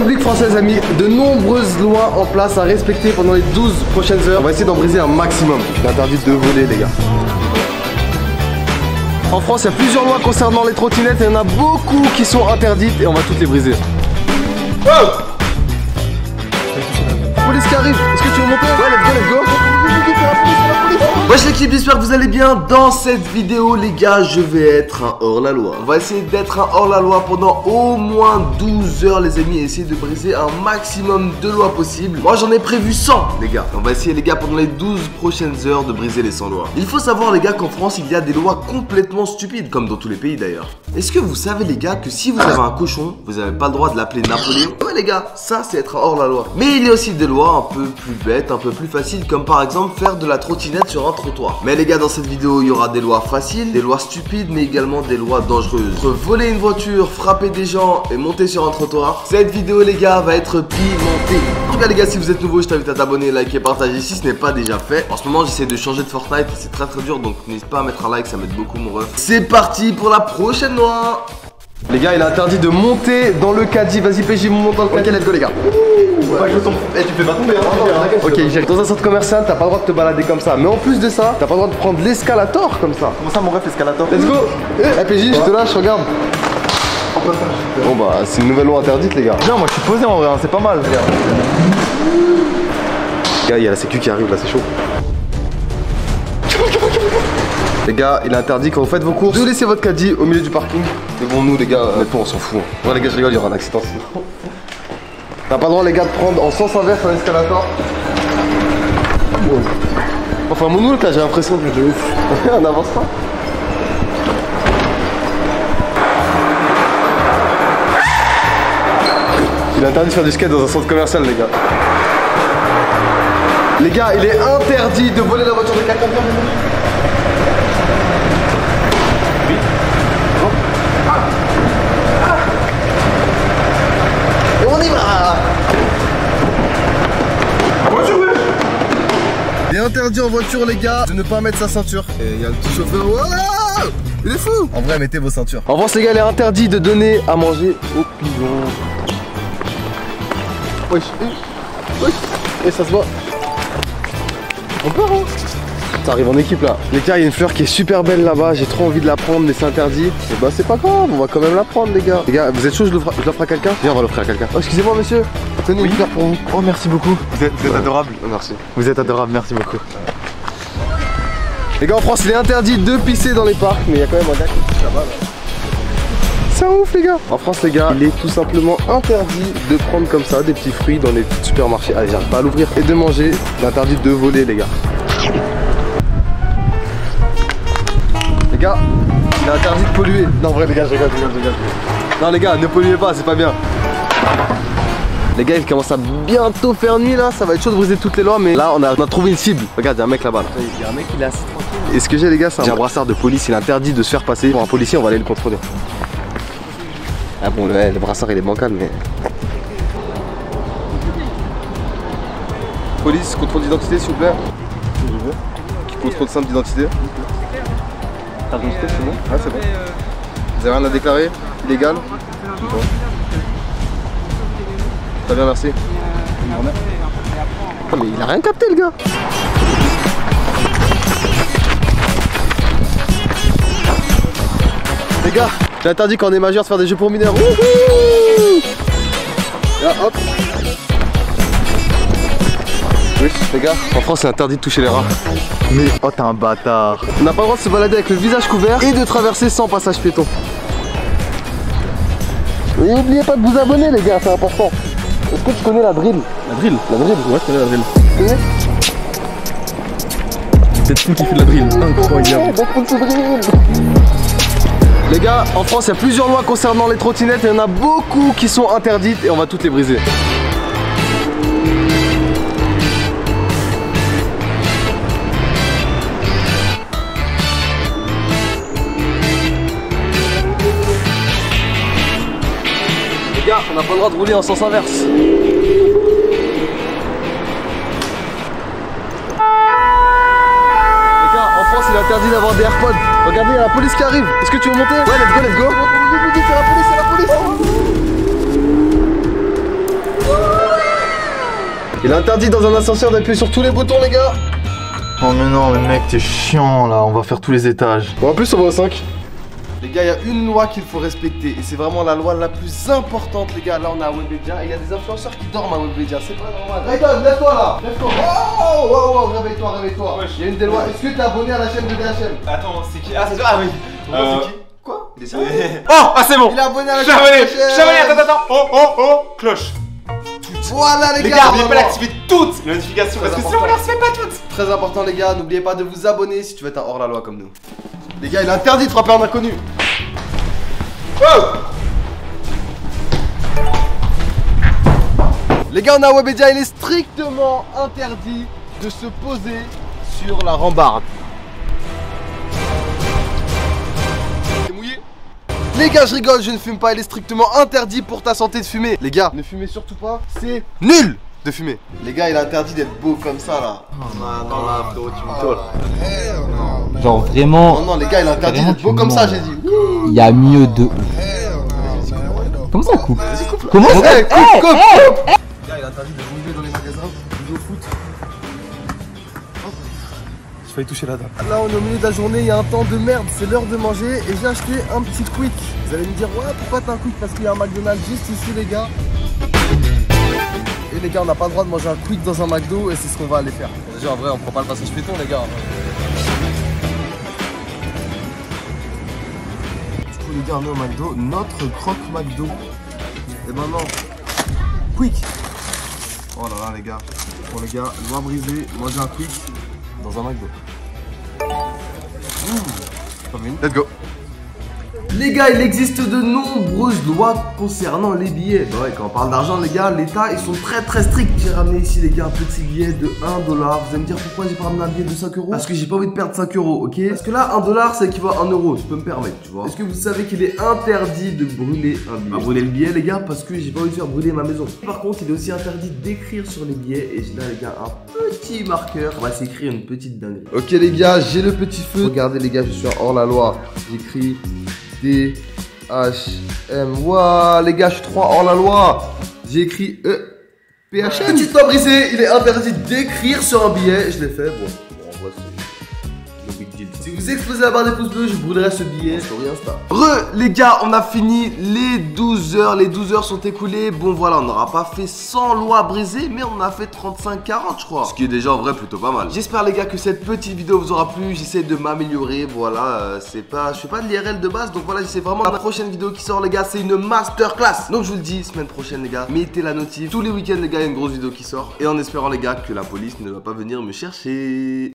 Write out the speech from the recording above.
République française a mis de nombreuses lois en place à respecter pendant les 12 prochaines heures. On va essayer d'en briser un maximum. C'est interdit de voler, les gars. En France, il y a plusieurs lois concernant les trottinettes et il y en a beaucoup qui sont interdites et on va toutes les briser. Oh! Police qui arrive, est-ce que tu veux monter? Ouais, let's go. Wesh l'équipe, j'espère que vous allez bien. Dans cette vidéo les gars, je vais être un hors-la-loi. On va essayer d'être un hors-la-loi pendant au moins 12 heures les amis, et essayer de briser un maximum de lois possibles. Moi j'en ai prévu 100 les gars. On va essayer les gars pendant les 12 prochaines heures de briser les 100 lois. Il faut savoir les gars qu'en France il y a des lois complètement stupides, comme dans tous les pays d'ailleurs. Est-ce que vous savez les gars que si vous avez un cochon, vous n'avez pas le droit de l'appeler Napoléon? Ouais les gars, ça c'est être un hors-la-loi. Mais il y a aussi des lois un peu plus bêtes, un peu plus faciles, comme par exemple faire de la trottinette sur un trottoir. Mais les gars, dans cette vidéo il y aura des lois faciles, des lois stupides, mais également des lois dangereuses. Entre voler une voiture, frapper des gens et monter sur un trottoir, cette vidéo les gars va être pimentée. En tout cas les gars, si vous êtes nouveau, je t'invite à t'abonner, liker, partager si ce n'est pas déjà fait. En ce moment j'essaie de changer de Fortnite et c'est très dur, donc n'hésite pas à mettre un like, ça m'aide beaucoup mon ref. C'est parti pour la prochaine loi. Les gars, il est interdit de monter dans le caddie. Vas-y PJ, monte dans le caddie. Ok, let's go les gars. Pas que je tombe. Eh, tu fais pas tomber hein. Ok, j'ai dans un centre commercial, t'as pas le droit de te balader comme ça. Mais en plus de ça, t'as pas le droit de prendre l'escalator comme ça. Comment ça mon ref, l'escalator? Let's go. Eh PJ, je te lâche, regarde. Bon bah, c'est une nouvelle loi interdite les gars. Bien, moi je suis posé en vrai, hein, c'est pas mal. Les gars, il y a la sécu qui arrive là, c'est chaud. Les gars, il est interdit quand vous faites vos courses de laisser votre caddie au milieu du parking. Mais bon, nous les gars, honnêtement on s'en fout. Ouais les gars, je rigole, il y aura un accident sinon. T'as pas le droit les gars de prendre en sens inverse un escalator. Enfin mon nous là, j'ai l'impression que de ouf. On avance pas. Il est interdit de faire du skate dans un centre commercial les gars. Les gars, il est interdit de voler la voiture de quelqu'un. Il est interdit en voiture les gars de ne pas mettre sa ceinture. Et il y a le petit chauffeur. Wow, il est fou. En vrai, mettez vos ceintures. En France les gars, il est interdit de donner à manger aux pigeons. Wesh, wesh. Et ça se voit. On part hein. Ça arrive en équipe là. Les gars, il y a une fleur qui est super belle là-bas. J'ai trop envie de la prendre mais c'est interdit. Et bah c'est pas grave, on va quand même la prendre les gars. Les gars, vous êtes chaud, je l'offre à quelqu'un? Viens, on va l'offrir à quelqu'un. Oh excusez-moi monsieur. Tenez une fleur pour vous. Oh merci beaucoup. Vous êtes adorable. Oh, merci. Vous êtes adorable, merci beaucoup. Les gars, en France il est interdit de pisser dans les parcs. Mais il y a quand même un gars qui pisse là-bas là. C'est un ouf les gars. En France les gars, il est tout simplement interdit de prendre comme ça des petits fruits dans les supermarchés. Allez, j'arrive pas à l'ouvrir. Et de manger. Il est interdit de voler les gars. Les gars, il est interdit de polluer. Non, en vrai, les gars, je rigole. Non, les gars, ne polluez pas, c'est pas bien. Les gars, il commence à bientôt faire nuit là. Ça va être chaud de briser toutes les lois, mais là, on a trouvé une cible. Regarde, il y a un mec là-bas. Là. Il y a un mec, il est assez tranquille. Et ce que j'ai, les gars, c'est un brassard de police. Il est interdit de se faire passer pour un policier. On va aller le contrôler. Ah bon, le brassard, il est bancal, mais. Police, contrôle d'identité, s'il vous plaît. Contrôle simple d'identité. T'as ton c'est bon? Ouais, c'est bon. Vous avez rien à déclarer? Illégal? Bon. Très bien, merci. Oh, mais il a rien capté, le gars. Les gars, j'ai interdit quand on est majeur de faire des jeux pour mineurs. Wouhou! Là, hop. Oui, les gars, en France, c'est interdit de toucher les rats. Mais oh t'es un bâtard. On n'a pas le droit de se balader avec le visage couvert et de traverser sans passage piéton. Et n'oubliez pas de vous abonner les gars, c'est important. Est-ce que tu connais la drill? La drill? La drill? Ouais, je connais la drill. Tu connais? C'est tout qui fait de la drill. Incroyable. Les gars, en France, il y a plusieurs lois concernant les trottinettes et il y en a beaucoup qui sont interdites et on va toutes les briser. Les gars, on n'a pas le droit de rouler en sens inverse. Les gars, en France, il est interdit d'avoir des AirPods. Regardez, il y a la police qui arrive. Est-ce que tu veux monter? Ouais, let's go, let's go. C'est la police, c'est la police. Il est interdit dans un ascenseur d'appuyer sur tous les boutons, les gars. Oh mais non, mais mec, t'es chiant là, on va faire tous les étages. Bon, en plus, on va au 5. Les gars, il y a une loi qu'il faut respecter et c'est vraiment la loi la plus importante, les gars. Là, on est à Webedia et il y a des influenceurs qui dorment à Webedia. C'est pas normal. Rayton, lève-toi là. Lève-toi. Oh, oh, oh, réveille-toi, réveille-toi. Il y a une des lois. Est-ce que t'es abonné à la chaîne de DHM? Attends, c'est qui? Ah, c'est toi? Ah oui. C'est qui? Quoi? Il est sérieux? Oh, ah, c'est bon. Il est abonné à la Je suis chaîne abonné. de DHM. Je suis abonné. Attends, attends. Oh, oh, oh. Cloche. Voilà, les Les gars. gars, n'oubliez pas d'activer toutes les notifications parce que sinon on les recevait pas toutes. Très important, les gars. N'oubliez pas de vous abonner si tu veux être un hors-la-loi comme nous. Les gars, il est interdit de frapper un inconnu. Oh! Les gars, on est à Webedia, il est strictement interdit de se poser sur la rambarde. C'est mouillé. Les gars, je rigole, je ne fume pas, il est strictement interdit pour ta santé de fumer. Les gars, ne fumez surtout pas, c'est nul de fumer. Les gars, il est interdit d'être beau comme ça là. Non, là, frérot, tu me tolles. Genre vraiment, Non, non, les gars, il est interdit Rien, d'être beau tu comme mens. ça, j'ai dit. il y a mieux de ouf. Comment ça coupe? Comment ça? Ouais, coupe. Les gars, il est interdit de jouer dans les magasins, de jouer au foot. Je failli toucher la dame. Là, on est au milieu de la journée, il y a un temps de merde, c'est l'heure de manger et j'ai acheté un petit quick. Vous allez me dire, ouais, pourquoi t'as un quick? Parce qu'il y a un McDonald's juste ici, les gars. Et les gars, on n'a pas le droit de manger un quick dans un McDo et c'est ce qu'on va aller faire. Bon, déjà, en vrai, on prend pas le passage piéton, les gars. Du coup, les gars, on est au McDo, notre croque McDo. Et maintenant, quick. Oh là là, les gars. Bon, les gars, loi brisée, manger un quick dans un McDo. Let's go. Les gars, il existe de nombreuses lois concernant les billets. Bah ouais, quand on parle d'argent, les gars, l'État, ils sont très stricts. J'ai ramené ici, les gars, un petit billet de 1 $. Vous allez me dire pourquoi j'ai pas ramené un billet de 5 €? Parce que j'ai pas envie de perdre 5 €, ok? Parce que là, 1 $, ça équivaut à 1 €. Je peux me permettre, tu vois. Est-ce que vous savez qu'il est interdit de brûler un billet? Brûler le billet, les gars, parce que j'ai pas envie de faire brûler ma maison. Par contre, il est aussi interdit d'écrire sur les billets. Et j'ai là, les gars, un petit marqueur. On va s'écrire une petite dinguerie. Ok, les gars, j'ai le petit feu. Regardez, les gars, je suis hors la loi. J'écris D-H-M. Waouh, les gars, je suis 3 hors la loi. J'ai écrit P-H-M. Petite loi brisée, il est interdit d'écrire sur un billet. Je l'ai fait, bon en vrai, c'est le big deal. Si vous explosez la barre des pouces bleus, je brûlerai ce billet. Story Insta. Les gars, on a fini les 12 heures. Les 12 heures sont écoulées. Bon, voilà, on n'aura pas fait 100 lois brisées, mais on a fait 35-40, je crois. Ce qui est déjà en vrai plutôt pas mal. J'espère, les gars, que cette petite vidéo vous aura plu. J'essaie de m'améliorer. Voilà, je fais pas de l'IRL de base. Donc voilà, j'essaie vraiment. La prochaine vidéo qui sort, les gars, c'est une masterclass. Donc je vous le dis, semaine prochaine, les gars, mettez la notif. Tous les week-ends, les gars, il y a une grosse vidéo qui sort. Et en espérant, les gars, que la police ne va pas venir me chercher.